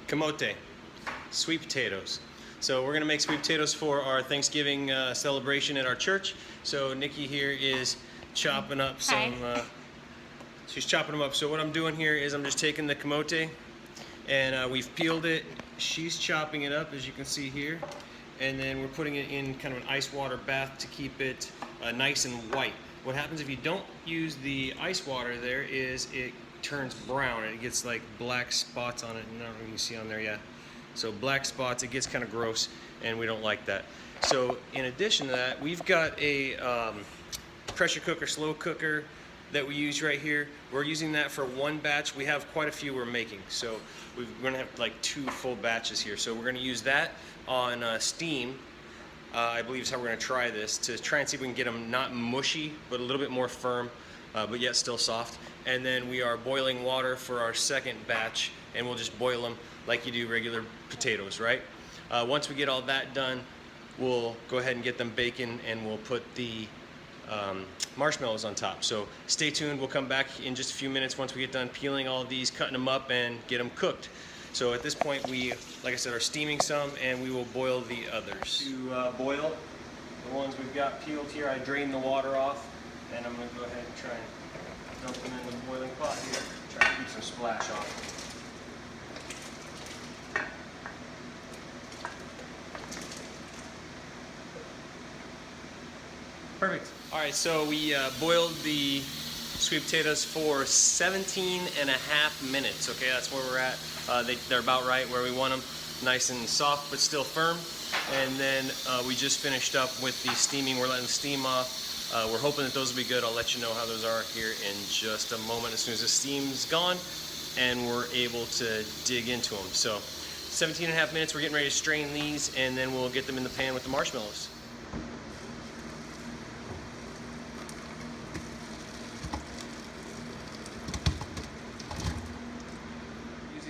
Camote, sweet potatoes. So we're gonna make sweet potatoes for our Thanksgiving celebration at our church. So Nikki here is chopping up some, she's chopping them up. So what I'm doing here is I'm just taking the camote and we've peeled it. She's chopping it up, as you can see here. And then we're putting it in kind of an ice water bath to keep it nice and white. What happens if you don't use the ice water there is it turns brown and it gets like black spots on it. And I don't know if you can see on there yet. So black spots, it gets kind of gross and we don't like that. So in addition to that, we've got a pressure cooker, slow cooker that we use right here. We're using that for one batch. We have quite a few we're making. So we're gonna have like 2 full batches here. So we're gonna use that on steam. I believe is how we're gonna try this, to try and see if we can get them not mushy, but a little bit more firm, but yet still soft. And then we are boiling water for our second batch, and we'll just boil them like you do regular potatoes, right? Once we get all that done, we'll go ahead and get them baking, and we'll put the marshmallows on top. So stay tuned, we'll come back in just a few minutes once we get done peeling all of these, cutting them up, and get them cooked. So at this point, we, like I said, are steaming some, and we will boil the others. To boil the ones we've got peeled here, I drained the water off, and I'm going to go ahead and try and dump them in the boiling pot here. Try to keep some splash off. Perfect. All right, so we boiled the sweet potatoes for 17.5 minutes. Okay, that's where we're at. They're about right where we want them, nice and soft but still firm. And then we just finished up with the steaming. We're letting the steam off. We're hoping that those will be good. I'll let you know how those are here in just a moment as soon as the steam's gone and we're able to dig into them. So 17.5 minutes, we're getting ready to strain these, and then we'll get them in the pan with the marshmallows.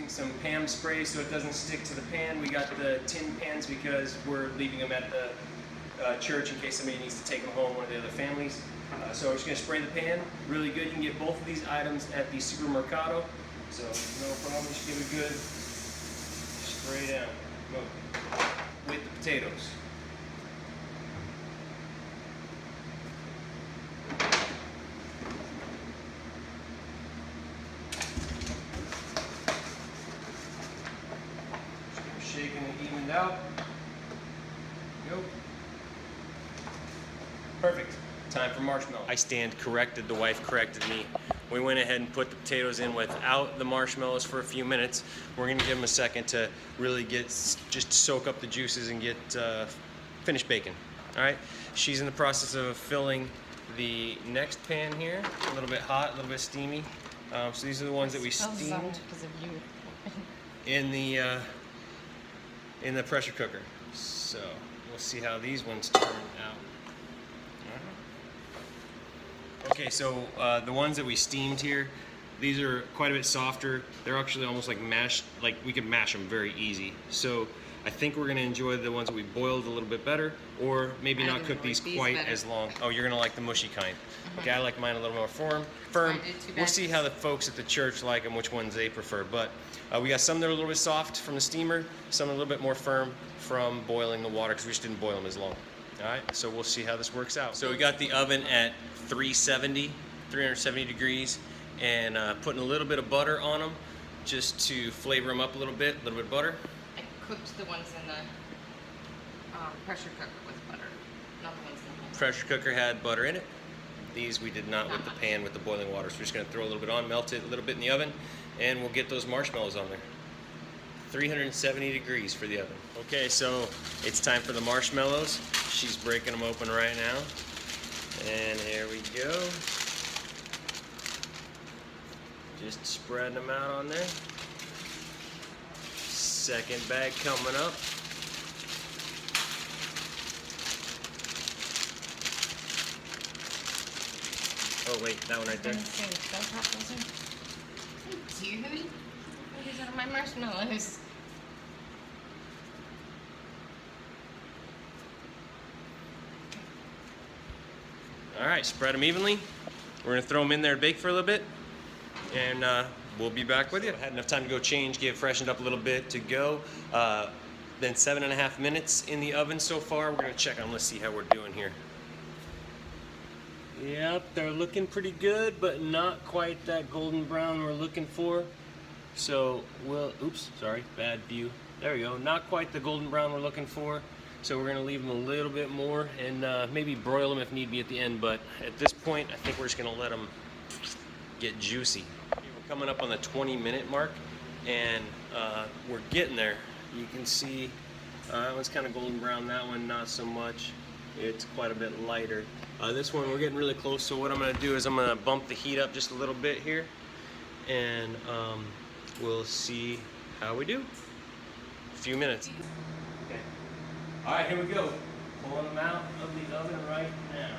Some Pam spray so it doesn't stick to the pan. We got the tin pans because we're leaving them at the church in case somebody needs to take them home, one of the other families. So we're just going to spray the pan really good. You can get both of these items at the supermercado, so no problem. Just give it a good spray down with the potatoes. Shaking it evened out. Go. Perfect. Time for marshmallow. I stand corrected. The wife corrected me. We went ahead and put the potatoes in without the marshmallows for a few minutes. We're going to give them a second to really just soak up the juices and get finished baking. All right. She's in the process of filling the next pan here. A little bit hot, a little bit steamy. So these are the ones that we steamed because of you. in the pressure cooker. So we'll see how these ones turn out. Okay, so the ones that we steamed here, these are quite a bit softer. They're actually almost like mashed, like we can mash them very easy. So I think we're gonna enjoy the ones that we boiled a little bit better, or maybe not cook these quite as long. Oh, you're gonna like the mushy kind. Okay, I like mine a little more firm. We'll see how the folks at the church like them, which ones they prefer. But we got some that are a little bit soft from the steamer, some a little bit more firm from boiling the water, because we just didn't boil them as long. All right, so we'll see how this works out. So we got the oven at 370 degrees, and putting a little bit of butter on them just to flavor them up a little bit of butter. I cooked the ones in the pressure cooker with butter, not the ones in the Pressure cooker had butter in it. These we did not with the pan with the boiling water. So we're just gonna throw a little bit on, melt it a little bit in the oven, and we'll get those marshmallows on there. 370 degrees for the oven. Okay, so it's time for the marshmallows. She's breaking them open right now. And here we go. Just spreading them out on there. Second bag coming up. Oh wait, that one right there. Dude, these are my marshmallows. All right, spread them evenly. We're gonna throw them in there to bake for a little bit, and we'll be back with you. I had enough time to go change, get freshened up a little bit to go. Then 7.5 minutes in the oven so far. We're gonna check on, let's see how we're doing here. Yep, they're looking pretty good, but not quite that golden brown we're looking for. So we'll, oops, sorry, bad view. There we go, not quite the golden brown we're looking for. So we're gonna leave them a little bit more and maybe broil them if need be at the end. But at this point, I think we're just gonna let them get juicy. Okay, we're coming up on the 20-minute mark, and we're getting there. You can see that one's kind of golden brown, that one not so much. It's quite a bit lighter. This one we're getting really close, so what I'm going to do is I'm going to bump the heat up just a little bit here, and we'll see how we do. A few minutes. Okay. All right, here we go. Pulling them out of the oven right now.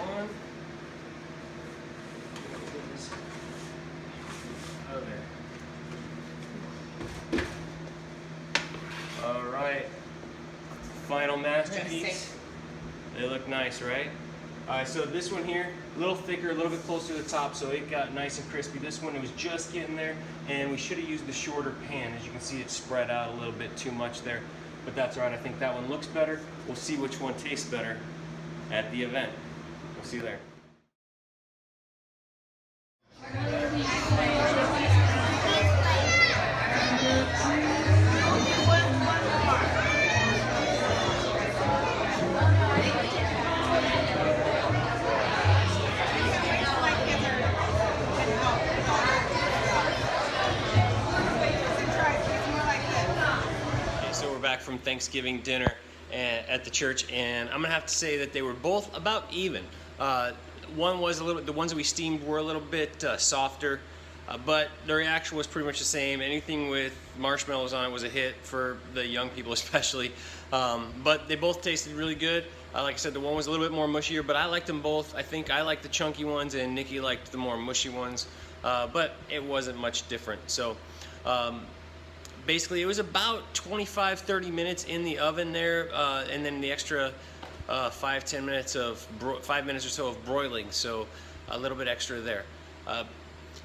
One. Oh, there. All right. Final masterpiece. They look nice, right? All right, so this one here, a little thicker, a little bit closer to the top, so it got nice and crispy. This one, it was just getting there, and we should have used the shorter pan. As you can see, it spread out a little bit too much there, but that's all right. I think that one looks better. We'll see which one tastes better at the event. We'll see you there. Back from Thanksgiving dinner at the church, and I'm gonna have to say that they were both about even. One was a little, the ones that we steamed were a little bit softer, but the reaction was pretty much the same. Anything with marshmallows on it was a hit for the young people especially, but they both tasted really good. Like I said, the one was a little bit more mushier, but I liked them both. I think I liked the chunky ones and Nikki liked the more mushy ones, but it wasn't much different. So basically, it was about 25-30 minutes in the oven there, and then the extra 5-10 minutes of 5 minutes or so of broiling. So a little bit extra there.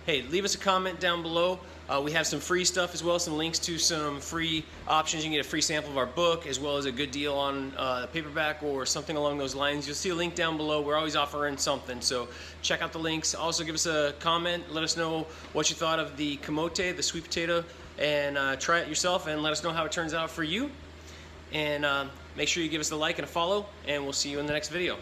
Hey, leave us a comment down below. We have some free stuff as well, some links to some free options. You can get a free sample of our book, as well as a good deal on a paperback or something along those lines. You'll see a link down below. We're always offering something, so check out the links. Also, give us a comment. Let us know what you thought of the camote, the sweet potato, and try it yourself and let us know how it turns out for you. And make sure you give us a like and a follow, and we'll see you in the next video.